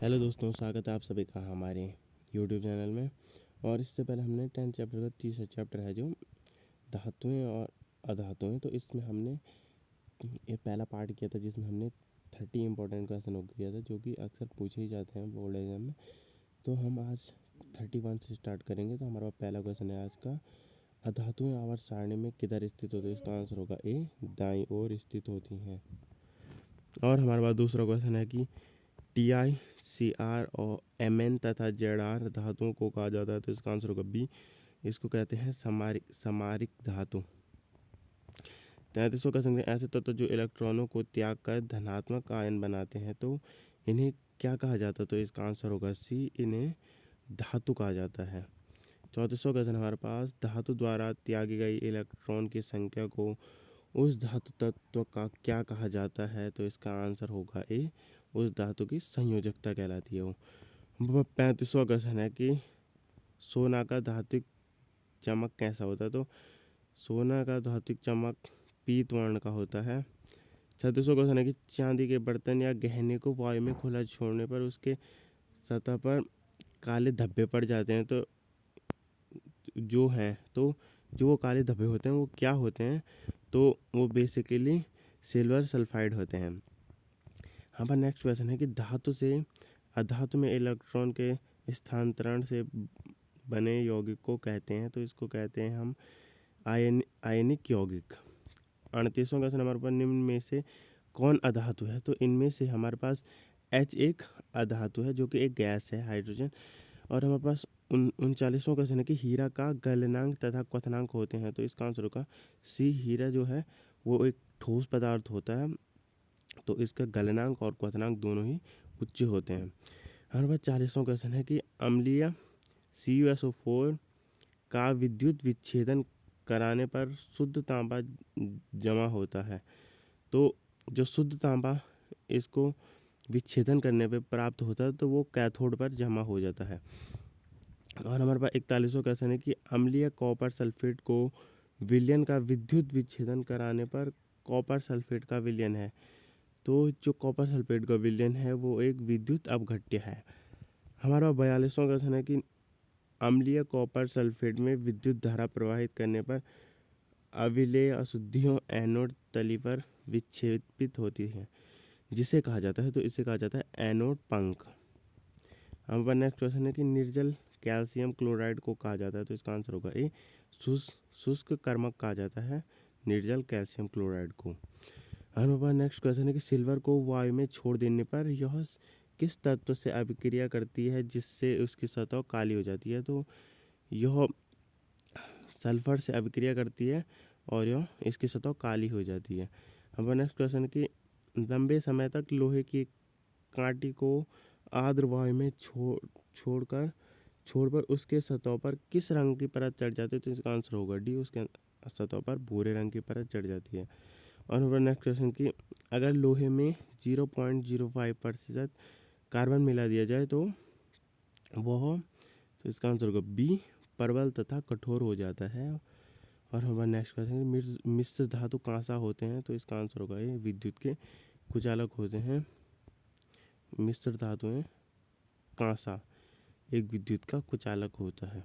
Hello दोस्तों, स्वागत है आप सभी का हमारे यूट्यूब चैनल में। और इससे पहले हमने 10th चैप्टर का तीसरा चैप्टर है जो धातुएं और अधातुएं, तो इसमें हमने ये पहला पार्ट किया था जिसमें हमने 30 इंपॉर्टेंट क्वेश्चन हो किया था जो कि अक्सर पूछे ही जाते हैं बोर्ड एग्जाम में। तो हम आज 31 से स्टार्ट करेंगे। तो हमारा पहला क्वेश्चन है आज का, अधातुएं आवर्त सारणी में किधर स्थित होती है? इसका आंसर होगा ए, दाईं ओर स्थित होती हैं। और हमारे पास दूसरा क्वेश्चन है कि Ti, Cr और Mn तथा Zr धातुओं को कहा जाता है, तो इसका आंसर होगा बी, इसको कहते हैं समारिक धातु। 33वां क्वेश्चन, ऐसे तत्व जो इलेक्ट्रॉनों को त्याग कर धनात्मक आयन बनाते हैं तो इन्हें क्या कहा जाता है? तो इसका आंसर होगा सी, इन्हें धातु कहा जाता है। 34वां क्वेश्चन हमारे पास, धातु द्वारा त्यागी गई इलेक्ट्रॉन की संख्या को उस धातु तत्व का क्या कहा जाता है? तो इसका आंसर होगा ए, उस धातु की संयोजकता कहलाती है वो। 35वां क्वेश्चन है कि सोना का धात्विक चमक कैसा होता है? तो सोना का धात्विक चमक पीत वर्ण का होता है। 36वां क्वेश्चन है कि चांदी के बर्तन या गहने को वायु में खुला छोड़ने पर उसके सतह पर काले धब्बे पड़ जाते हैं, तो जो वो काले धब्बे होते हैं वो क्या होते हैं? तो वो बेसिकली सिल्वर सल्फाइड होते हैं। हमारा नेक्स्ट क्वेश्चन है कि धातु से अधातु में इलेक्ट्रॉन के स्थानांतरण से बने यौगिक को कहते हैं, तो इसको कहते हैं हम आयनिक यौगिक। 38वां क्वेश्चन हमारे पास, निम्न में से कौन अधातु है? तो इनमें से हमारे पास H एक अधातु है जो कि एक गैस है, हाइड्रोजन। और हमारे पास 39वां क्वेश्चन है कि हीरा का गलनांक तथा क्वथनांक होते हैं, तो इसका आंसर होगा सी, हीरा जो है वो एक ठोस पदार्थ होता है, तो इसका गलनांक और क्वथनांक दोनों ही उच्च होते हैं। हमारे पास 40वां क्वेश्चन है कि अम्लीय CuSO4 का विद्युत विच्छेदन कराने पर शुद्ध तांबा जमा होता है, तो जो शुद्ध तांबा इसको विच्छेदन करने पे प्राप्त होता है तो वो कैथोड पर जमा हो जाता है। और हमारे पास 41वां क्वेश्चन है कि अम्लीय कॉपर सल्फेट को विलयन का विद्युत विच्छेदन कराने पर कॉपर सल्फेट का विलयन है, तो जो कॉपर सल्फेट का विलयन है वो एक विद्युत अपघट्य है। हमारा 42वां क्वेश्चन है कि अम्लीय कॉपर सल्फेट में विद्युत धारा प्रवाहित करने पर अविलेय अशुद्धियों एनोड तली पर विक्षेपित होती है, जिसे कहा जाता है, तो इसे कहा जाता है एनोड पंख। हमारा नेक्स्ट क्वेश्चन है कि निर्जल कैल्शियम क्लोराइड को कहा जाता है, तो इसका आंसर होगा ए, शुष्क कर्मक कहा जाता है निर्जल कैल्शियम क्लोराइड को। हमारे पास नेक्स्ट क्वेश्चन है कि सिल्वर को वायु में छोड़ देने पर यह किस तत्व से अभिक्रिया करती है जिससे उसकी सतह काली हो जाती है? तो यह सल्फर से अभिक्रिया करती है और यह इसकी सतह काली हो जाती है। हमारा नेक्स्ट क्वेश्चन है कि लंबे समय तक लोहे की कांटी को आर्द्र वायु में छोड़कर उसके सतह पर किस रंग की परत चढ़ जाती है? तो इसका आंसर होगा डी, उसके सतह पर भूरे रंग की परत चढ़ जाती है। और हमारा नेक्स्ट क्वेश्चन कि अगर लोहे में 0.05% कार्बन मिला दिया जाए तो इसका आंसर होगा बी, प्रबल तथा कठोर हो जाता है। और हमारा नेक्स्ट क्वेश्चन, मिश्र धातु कांसा होते हैं, तो इसका आंसर होगा ये, विद्युत के कुचालक होते हैं मिश्र धातुएं। कांसा एक विद्युत का कुचालक होता है।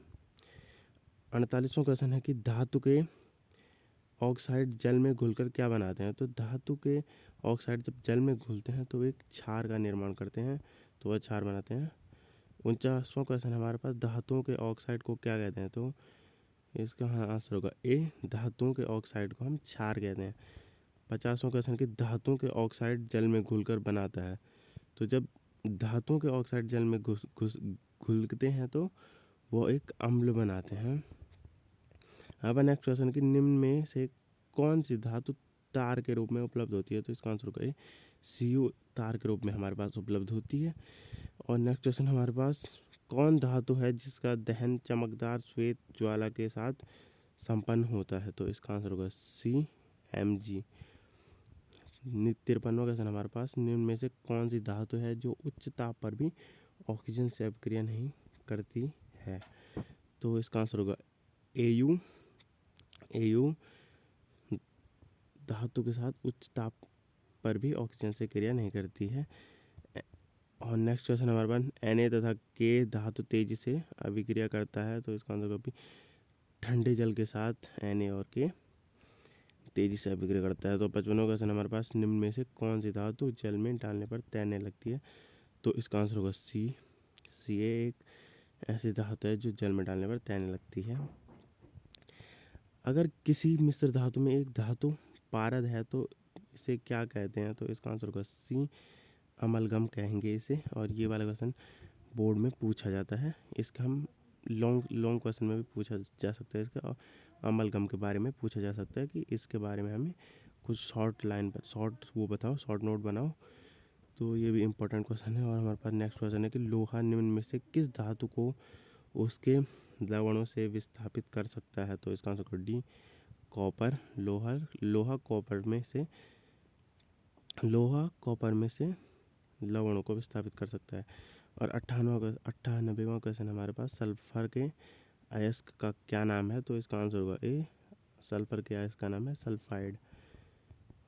48वां क्वेश्चन है कि धातु के ऑक्साइड जल में घुलकर क्या बनाते हैं? तो धातु के ऑक्साइड जब जल में घुलते हैं तो एक क्षार का निर्माण करते हैं, तो वह क्षार बनाते हैं। 49वां क्वेश्चन हमारे पास, धातुओं के ऑक्साइड को क्या कहते हैं? तो इसका आंसर होगा ए, धातुओं के ऑक्साइड को हम क्षार कहते हैं। 50वां क्वेश्चन कि धातुओं के ऑक्साइड जल में घुलकर बनाता है, तो जब धातुओं के ऑक्साइड जल में घुलते हैं तो वो एक अम्ल बनाते हैं। अब नेक्स्ट क्वेश्चन कि निम्न में से कौन सी धातु तार के रूप में उपलब्ध होती है? तो इसका आंसर होगा ए, Cu तार के रूप में हमारे पास उपलब्ध होती है। और नेक्स्ट क्वेश्चन हमारे पास, कौन धातु है जिसका दहन चमकदार श्वेत ज्वाला के साथ संपन्न होता है? तो इसका आंसर होगा सी, Mg। 53वां क्वेश्चन हमारे पास, निम्न में से कौन सी धातु है जो उच्च ताप पर भी ऑक्सीजन से अभिक्रिया नहीं करती है? तो इसका आंसर होगा Au धातु के साथ उच्च ताप पर भी ऑक्सीजन से क्रिया नहीं करती है। और नेक्स्ट क्वेश्चन हमारे पास Na तथा K धातु तेजी से अभिक्रिया करता है, तो इसका आंसर कॉपी ठंडे जल के साथ Na और K तेजी से अभिक्रिया करता है। तो 55वां क्वेश्चन हमारे पास निम्न में से कौन सी धातु जल में डालने पर तैरने लगती है, तो इसका आंसर होगा सी। एक ऐसी धातु है जो जल में डालने पर तैरने लगती है। अगर किसी मिश्र धातु में एक धातु पारद है तो इसे क्या कहते हैं, तो इसका आंसर होगा सी, अमलगम कहेंगे इसे। और ये वाला क्वेश्चन बोर्ड में पूछा जाता है, इसका हम लॉन्ग क्वेश्चन में भी पूछा जा सकता है इसका, और अमलगम के बारे में पूछा जा सकता है कि इसके बारे में हमें कुछ शॉर्ट नोट बनाओ। तो ये भी इम्पोर्टेंट क्वेश्चन है। और हमारे पास नेक्स्ट क्वेश्चन है कि लोहा निम्न में से किस धातु को उसके लवणों से विस्थापित कर सकता है, तो इसका आंसर डी, कॉपर। लोहा कॉपर में से लवणों को विस्थापित कर सकता है। और 98वां क्वेश्चन हमारे पास सल्फर के अयस्क का क्या नाम है, तो इसका आंसर होगा ए, सल्फर के अयस्क का नाम है सल्फाइड।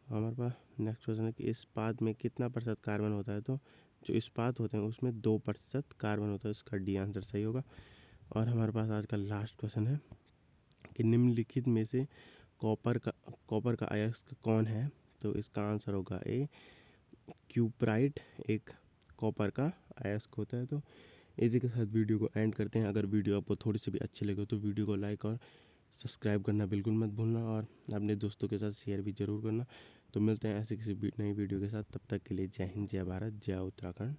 हमारे पास नेक्स्ट क्वेश्चन है कि इस्पात में कितना प्रतिशत कार्बन होता है, तो जो इस्पात होते हैं उसमें 2% कार्बन होता है, इसका डी आंसर सही होगा। और हमारे पास आज का लास्ट क्वेश्चन है कि निम्नलिखित में से कॉपर का अयस्क कौन है, तो इसका आंसर होगा ए, क्यूप्राइट एक कॉपर का अयस्क होता है। तो इसी के साथ वीडियो को एंड करते हैं। अगर वीडियो आपको थोड़ी सी भी अच्छी लगे तो वीडियो को लाइक और सब्सक्राइब करना बिल्कुल मत भूलना, और अपने दोस्तों के साथ शेयर भी ज़रूर करना। तो मिलते हैं ऐसे किसी नई वीडियो के साथ, तब तक के लिए जय हिंद, जय भारत, जय उत्तराखंड।